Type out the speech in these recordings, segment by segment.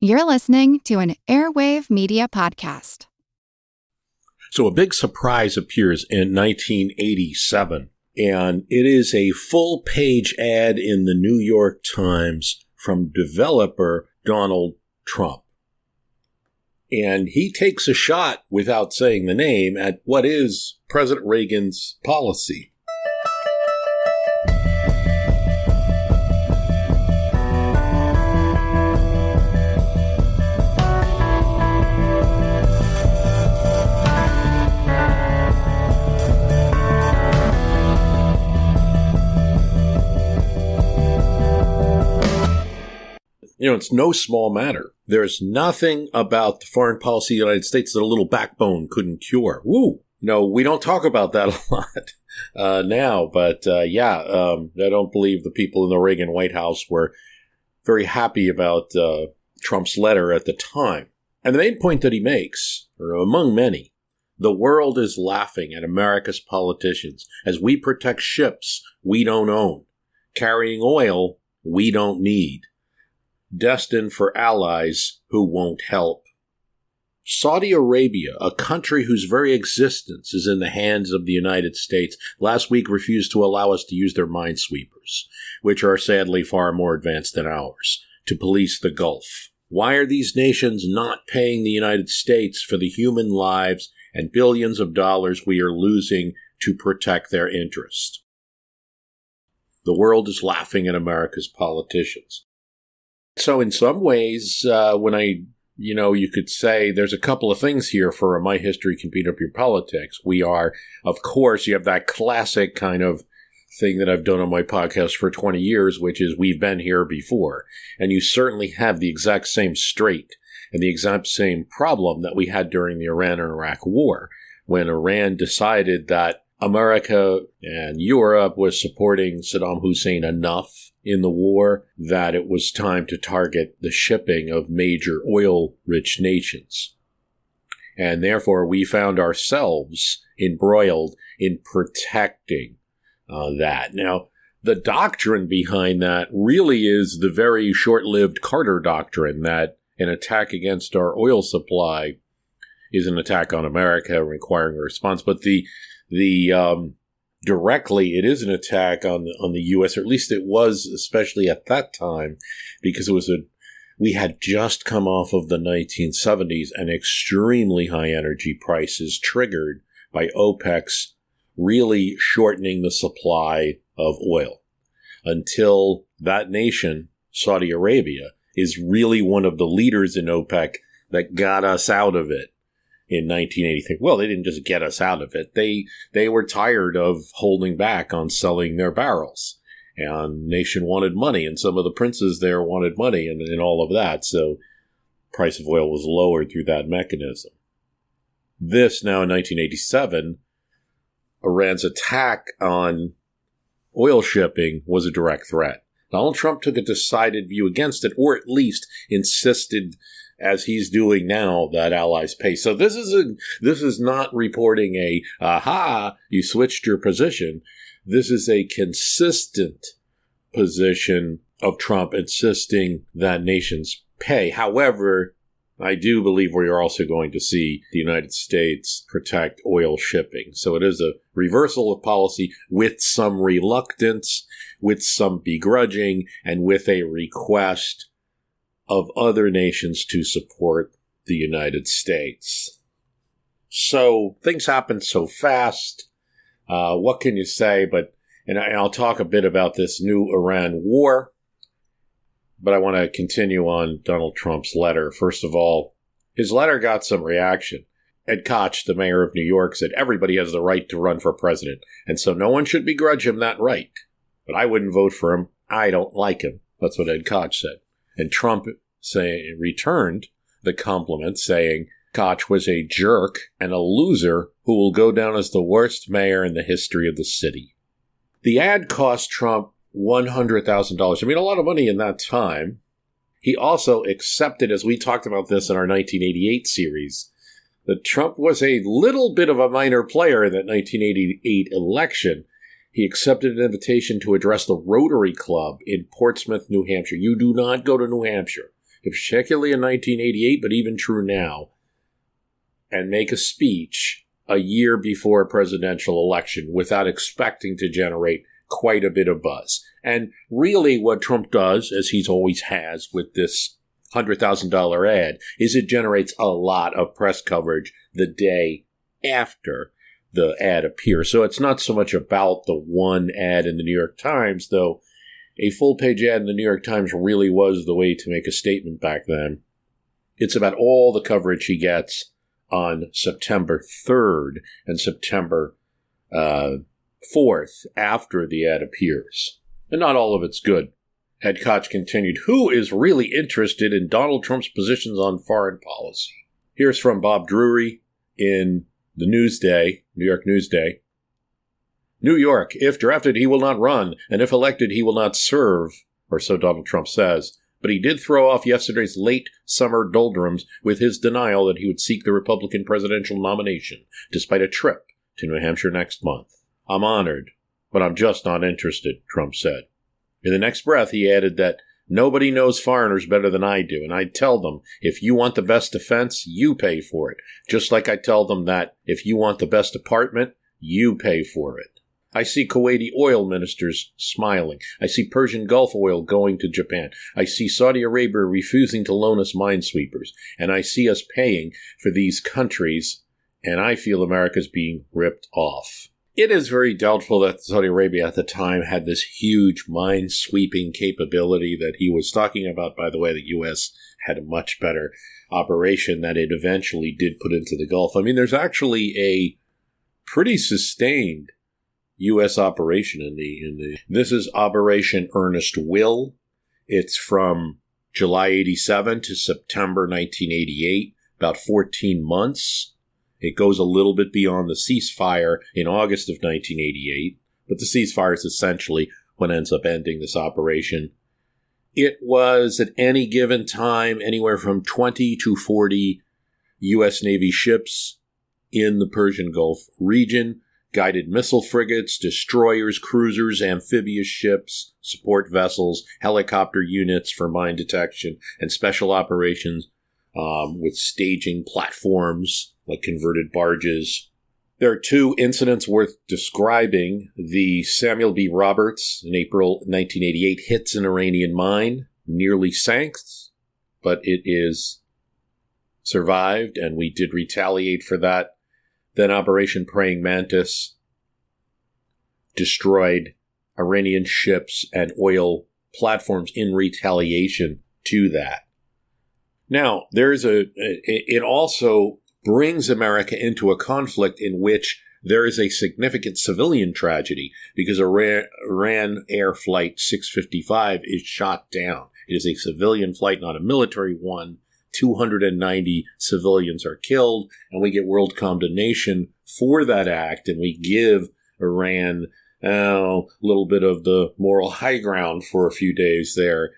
You're listening to an Airwave Media Podcast. So a big surprise appears in 1987, and it is a full-page ad in the New York Times from developer Donald Trump. And he takes a shot, without saying the name, at what is President Reagan's policy. It's no small matter. There's nothing about the foreign policy of the United States that a little backbone couldn't cure. Woo! No, we don't talk about that a lot now, but I don't believe the people in the Reagan White House were very happy about Trump's letter at the time. And the main point that he makes, or among many, the world is laughing at America's politicians as we protect ships we don't own, carrying oil we don't need, destined for allies who won't help. Saudi Arabia, a country whose very existence is in the hands of the United States, last week refused to allow us to use their minesweepers, which are sadly far more advanced than ours, to police the Gulf. Why are these nations not paying the United States for the human lives and billions of dollars we are losing to protect their interest? The world is laughing at America's politicians. So in some ways, you could say there's a couple of things here for My History Can Beat Up Your Politics. We are, of course, you have that classic kind of thing that I've done on my podcast for 20 years, which is we've been here before. And you certainly have the exact same strait and the exact same problem that we had during the Iran and Iraq war, when Iran decided that America and Europe was supporting Saddam Hussein enough in the war that it was time to target the shipping of major oil-rich nations. And therefore, we found ourselves embroiled in protecting that. Now, the doctrine behind that really is the very short-lived Carter doctrine, that an attack against our oil supply is an attack on America requiring a response. But directly, it is an attack on the U.S., or at least it was, especially at that time, because we had just come off of the 1970s and extremely high energy prices triggered by OPEC's really shortening the supply of oil, until that nation, Saudi Arabia, is really one of the leaders in OPEC that got us out of it. In 1983. Well, they didn't just get us out of it. They were tired of holding back on selling their barrels. And the nation wanted money, and some of the princes there wanted money and all of that. So price of oil was lowered through that mechanism. This, now in 1987, Iran's attack on oil shipping was a direct threat. Donald Trump took a decided view against it, or at least insisted, as he's doing now, that allies pay. So this is not reporting you switched your position. This is a consistent position of Trump insisting that nations pay. However, I do believe we are also going to see the United States protect oil shipping. So it is a reversal of policy with some reluctance, with some begrudging, and with a request of other nations to support the United States. So things happen so fast. What can you say? And I'll talk a bit about this new Iran war, but I want to continue on Donald Trump's letter. First of all, his letter got some reaction. Ed Koch, the mayor of New York, said everybody has the right to run for president, and so no one should begrudge him that right. But I wouldn't vote for him. I don't like him. That's what Ed Koch said. And Trump returned the compliment, saying Koch was a jerk and a loser who will go down as the worst mayor in the history of the city. The ad cost Trump $100,000. I mean, a lot of money in that time. He also accepted, as we talked about this in our 1988 series, that Trump was a little bit of a minor player in that 1988 election. He accepted an invitation to address the Rotary Club in Portsmouth, New Hampshire. You do not go to New Hampshire particularly in 1988, but even true now, and make a speech a year before a presidential election without expecting to generate quite a bit of buzz. And really what Trump does, as he's always has with this $100,000 ad, is it generates a lot of press coverage the day after the ad appears. So it's not so much about the one ad in the New York Times, though a full-page ad in the New York Times really was the way to make a statement back then. It's about all the coverage he gets on September 3rd and September 4th after the ad appears. And not all of it's good. Ed Koch continued, who is really interested in Donald Trump's positions on foreign policy? Here's from Bob Drury in the Newsday, New York Newsday. New York, if drafted, he will not run, and if elected, he will not serve, or so Donald Trump says. But he did throw off yesterday's late summer doldrums with his denial that he would seek the Republican presidential nomination, despite a trip to New Hampshire next month. I'm honored, but I'm just not interested, Trump said. In the next breath, he added that nobody knows foreigners better than I do, and I tell them, if you want the best defense, you pay for it. Just like I tell them that if you want the best apartment, you pay for it. I see Kuwaiti oil ministers smiling. I see Persian Gulf oil going to Japan. I see Saudi Arabia refusing to loan us minesweepers. And I see us paying for these countries, and I feel America's being ripped off. It is very doubtful that Saudi Arabia at the time had this huge minesweeping capability that he was talking about. By the way, the U.S. had a much better operation that it eventually did put into the Gulf. I mean, there's actually a pretty sustained U.S. operation in the. This is Operation Earnest Will. It's from July 87 to September 1988, about 14 months. It goes a little bit beyond the ceasefire in August of 1988, but the ceasefire is essentially what ends up ending this operation. It was at any given time anywhere from 20 to 40 U.S. Navy ships in the Persian Gulf region, guided missile frigates, destroyers, cruisers, amphibious ships, support vessels, helicopter units for mine detection, and special operations with staging platforms like converted barges. There are two incidents worth describing. The Samuel B. Roberts in April 1988 hits an Iranian mine, nearly sank, but it is survived, and we did retaliate for that. Then Operation Praying Mantis destroyed Iranian ships and oil platforms in retaliation to that. Now, it also brings America into a conflict in which there is a significant civilian tragedy because Iran Air Flight 655 is shot down. It is a civilian flight, not a military one. 290 civilians are killed, and we get world condemnation for that act, and we give Iran a little bit of the moral high ground for a few days there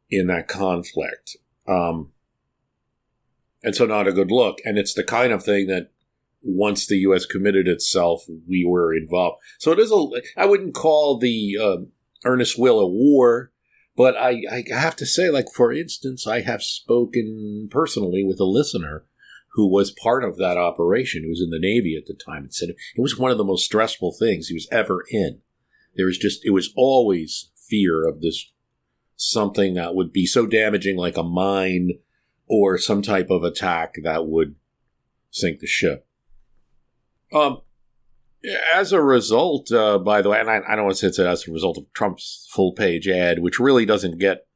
in that conflict. And so not a good look. And it's the kind of thing that once the U.S. committed itself, we were involved. So it is I wouldn't call the Earnest Will a war, but I have to say, like, for instance, I have spoken personally with a listener who was part of that operation, who was in the Navy at the time, and said it was one of the most stressful things he was ever in. It was always fear of this, something that would be so damaging like a mine or some type of attack that would sink the ship. As a result, by the way, and I don't want to say it's as a result of Trump's full-page ad, which really doesn't get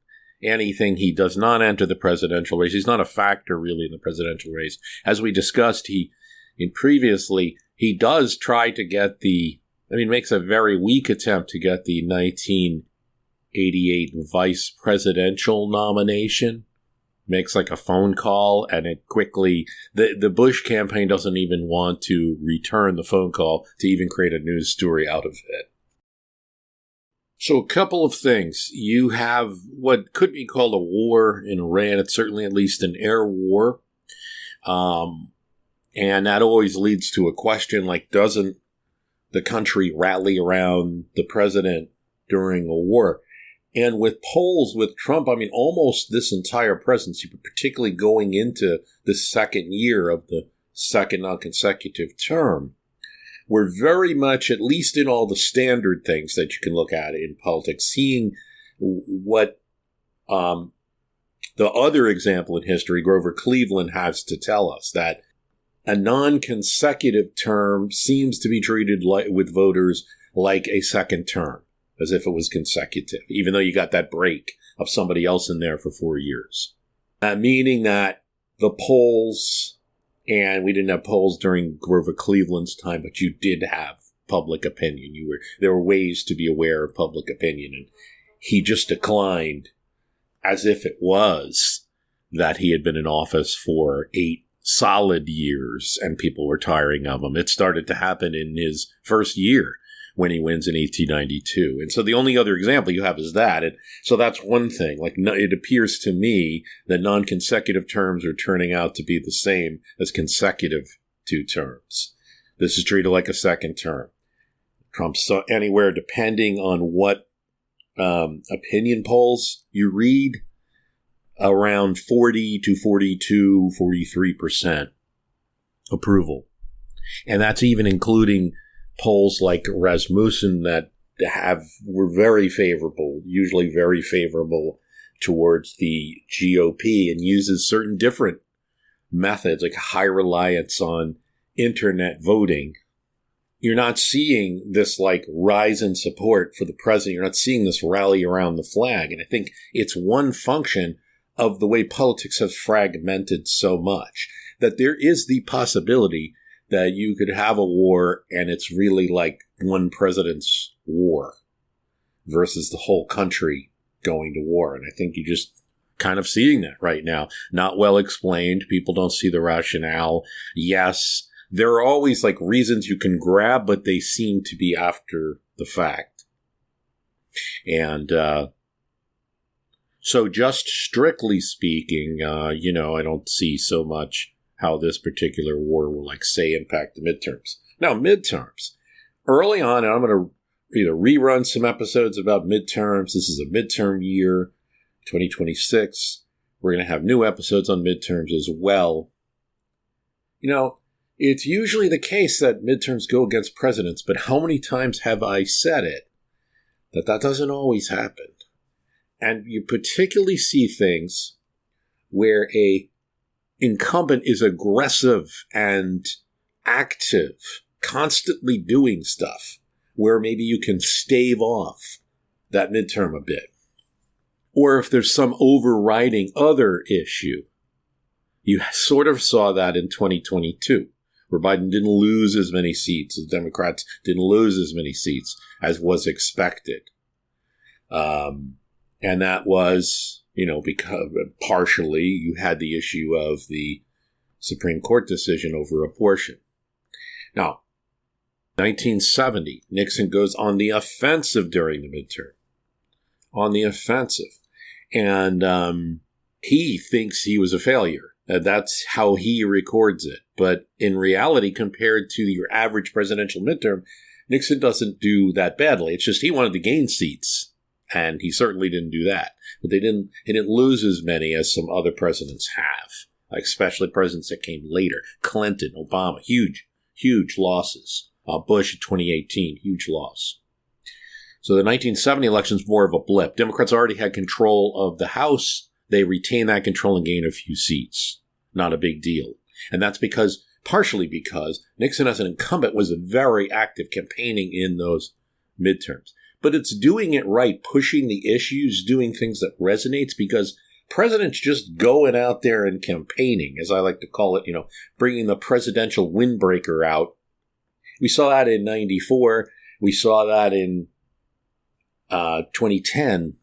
anything. He does not enter the presidential race. He's not a factor, really, in the presidential race. As we discussed, he does try to get makes a very weak attempt to get the 1988 vice presidential nomination. Makes like a phone call, and it quickly, the Bush campaign doesn't even want to return the phone call to even create a news story out of it. So a couple of things. You have what could be called a war in Iran. It's certainly at least an air war. And that always leads to a question like, doesn't the country rally around the president during a war? And with polls with Trump, I mean, almost this entire presidency, but particularly going into the second year of the second non-consecutive term, we're very much, at least in all the standard things that you can look at in politics, seeing what the other example in history, Grover Cleveland, has to tell us, that a non-consecutive term seems to be treated with voters like a second term, as if it was consecutive, even though you got that break of somebody else in there for 4 years. Meaning that the polls, and we didn't have polls during Grover Cleveland's time, but you did have public opinion. There were ways to be aware of public opinion, and he just declined as if it was that he had been in office for 8 solid years and people were tiring of him. It started to happen in his first year when he wins in 1892. And so the only other example you have is that. And so that's one thing. Like, it appears to me that non-consecutive terms are turning out to be the same as consecutive 2 terms. This is treated like a second term. Trump's anywhere, depending on what opinion polls you read, around 40 to 42, 43% approval. And that's even including polls like Rasmussen that were very favorable, usually very favorable towards the GOP, and uses certain different methods, like high reliance on internet voting. You're not seeing this like rise in support for the president. You're not seeing this rally around the flag. And I think it's one function of the way politics has fragmented so much, that there is the possibility that you could have a war and it's really like one president's war versus the whole country going to war. And I think you're just kind of seeing that right now. Not well explained. People don't see the rationale. Yes, there are always like reasons you can grab, but they seem to be after the fact. And so just strictly speaking, I don't see so much how this particular war will, like, say, impact the midterms. Now, midterms. Early on, and I'm going to either rerun some episodes about midterms. This is a midterm year, 2026. We're going to have new episodes on midterms as well. It's usually the case that midterms go against presidents, but how many times have I said it that doesn't always happen? And you particularly see things where a incumbent is aggressive and active, constantly doing stuff, where maybe you can stave off that midterm a bit. Or if there's some overriding other issue. You sort of saw that in 2022, where Biden didn't lose as many seats, the Democrats didn't lose as many seats as was expected. And that was, because partially you had the issue of the Supreme Court decision over abortion. Now, 1970, Nixon goes on the offensive during the midterm. On the offensive. And he thinks he was a failure. That's how he records it. But in reality, compared to your average presidential midterm, Nixon doesn't do that badly. It's just he wanted to gain seats. And he certainly didn't do that. But he didn't lose as many as some other presidents have, especially presidents that came later. Clinton, Obama, huge losses. Bush in 2018, huge loss. So the 1970 election is more of a blip. Democrats already had control of the House. They retain that control and gain a few seats. Not a big deal. And that's partially because Nixon as an incumbent was very active campaigning in those midterms. But it's doing it right, pushing the issues, doing things that resonates, because presidents just going out there and campaigning, as I like to call it, bringing the presidential windbreaker out. We saw that in 94. We saw that in 2010.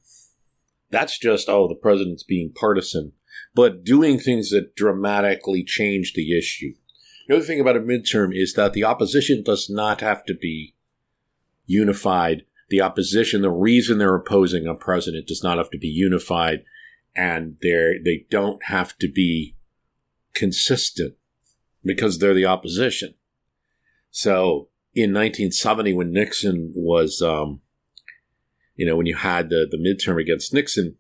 That's just, the president's being partisan. But doing things that dramatically change the issue. The other thing about a midterm is that the opposition does not have to be unified. The opposition, the reason they're opposing a president does not have to be unified, and they don't have to be consistent because they're the opposition. So in 1970, when Nixon was when you had the midterm against Nixon,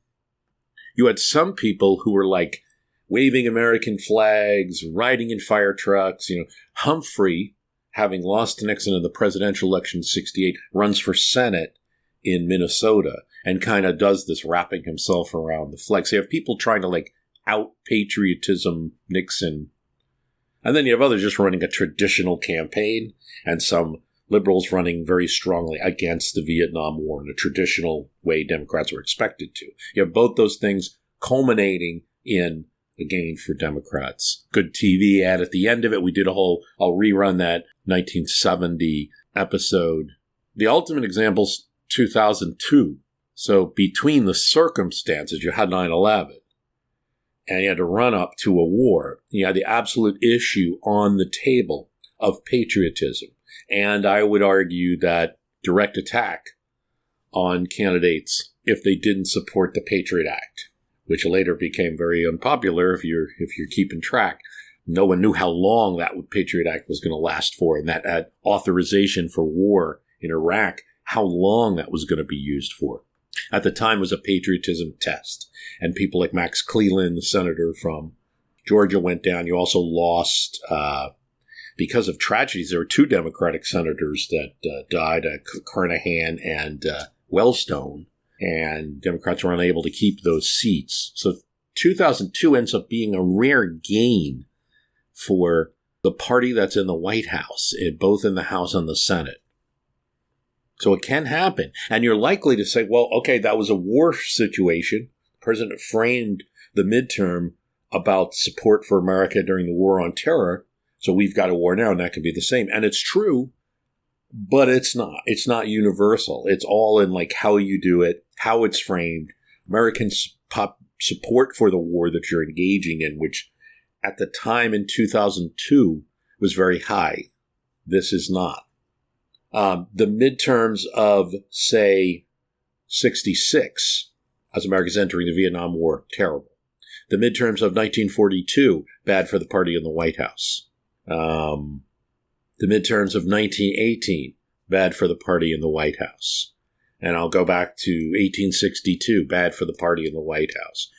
you had some people who were like waving American flags, riding in fire trucks. Humphrey, having lost to Nixon in the presidential election in 1968, runs for Senate in Minnesota and kind of does this wrapping himself around the flag. So you have people trying to like out-patriotism Nixon. And then you have others just running a traditional campaign, and some liberals running very strongly against the Vietnam War in a traditional way Democrats were expected to. You have both those things culminating in a gain for Democrats. Good TV ad at the end of it. We did I'll rerun that 1970 episode. The ultimate example's 2002. So between the circumstances, you had 9/11. And you had to run up to a war. You had the absolute issue on the table of patriotism. And I would argue that direct attack on candidates if they didn't support the Patriot Act, which later became very unpopular if you're keeping track. No one knew how long that Patriot Act was going to last for, and that authorization for war in Iraq, how long that was going to be used for. At the time, it was a patriotism test. And people like Max Cleland, the senator from Georgia, went down. You also lost, because of tragedies, there were 2 Democratic senators that died, Carnahan and Wellstone. And Democrats were unable to keep those seats. So 2002 ends up being a rare gain for the party that's in the White House, both in the House and the Senate. So it can happen. And you're likely to say, well, okay, that was a war situation. The president framed the midterm about support for America during the war on terror. So we've got a war now, and that could be the same. And it's true, but it's not. It's not universal. It's all in like how you do it, how it's framed, American support for the war that you're engaging in, which at the time in 2002 was very high. This is not. The midterms of, say, 1966, as America's entering the Vietnam War, terrible. The midterms of 1942, bad for the party in the White House. The midterms of 1918, bad for the party in the White House. And I'll go back to 1862, bad for the party in the White House.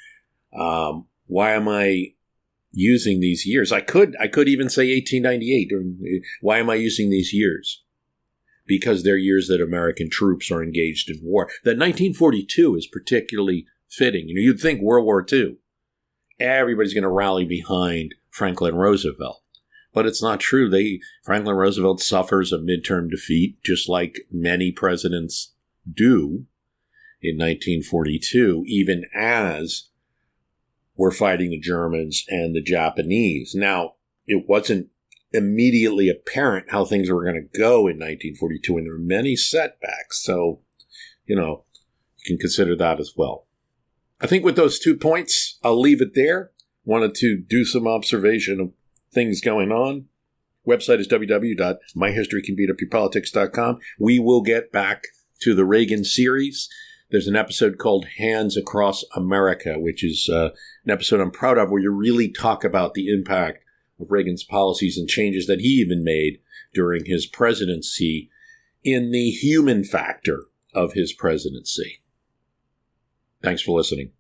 Why am I using these years? I could even say 1898. Why am I using these years? Because they're years that American troops are engaged in war. That 1942 is particularly fitting. You'd think World War II, everybody's going to rally behind Franklin Roosevelt. But it's not true. Franklin Roosevelt suffers a midterm defeat, just like many presidents do in 1942, even as we're fighting the Germans and the Japanese. Now, it wasn't immediately apparent how things were going to go in 1942, and there were many setbacks. So, you can consider that as well. I think with those 2 points, I'll leave it there. Wanted to do some observation of things going on. Website is www.myhistorycanbeatupyourpolitics.com. We will get back to the Reagan series. There's an episode called Hands Across America, which is an episode I'm proud of, where you really talk about the impact of Reagan's policies and changes that he even made during his presidency in the human factor of his presidency. Thanks for listening.